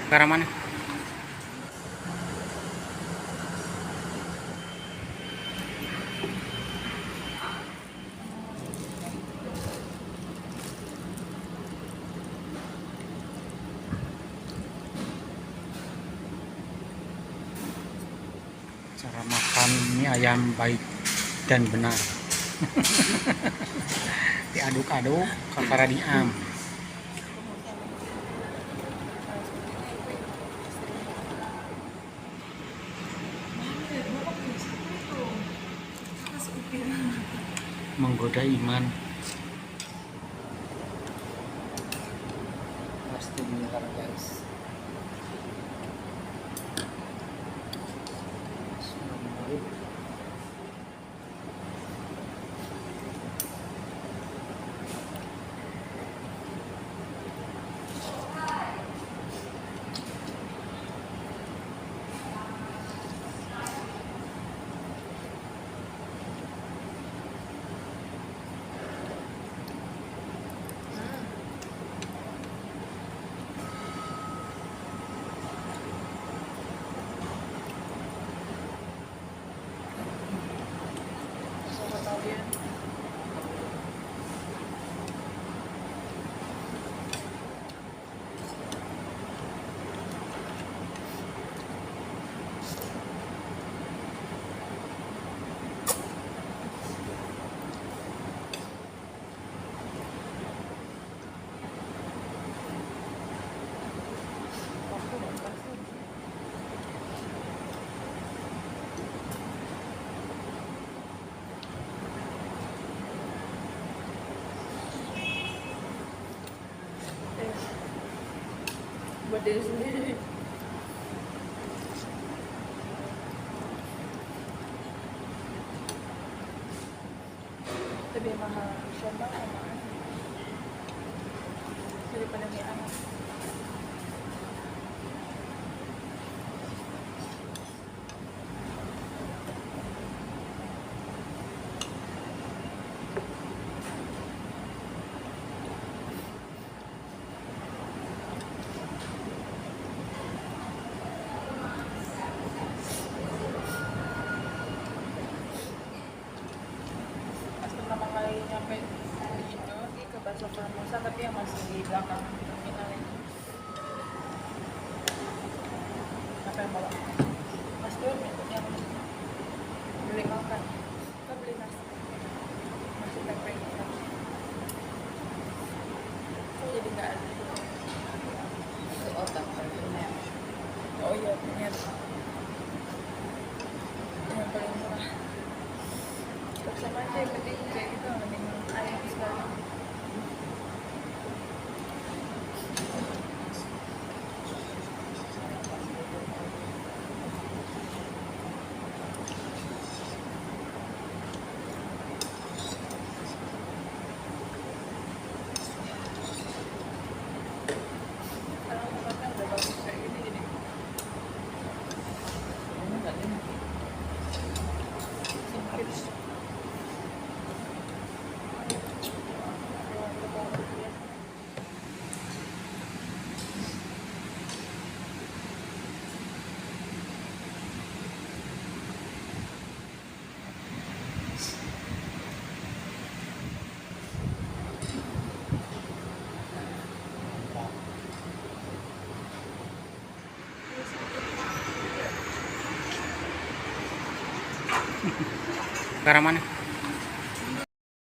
Ke arah mana? Cara makan mie ayam baik dan benar. Diaduk-aduk kakara diam. Menggoda iman. Pasti beneran guys. Buat diri sendiri. Lebih mahal coba sama daripada mie ayam. Pertama kali nyampe di Indo sih ke Bakso Formosa, tapi yang masih di belakang terminal ini. Apa yang bawa? Mas Dur yang beli makan, kita beli nasi, masih tempe hitam. Kok jadi nggak ada? Itu otak terminal. Oh iya benar. Yang paling murah. Sama aja yang penting kayak gitu, mending ayam sekali. Kalau makan udah bagus kayak gini jadi ini nggak ini sempit. Ke arah mana?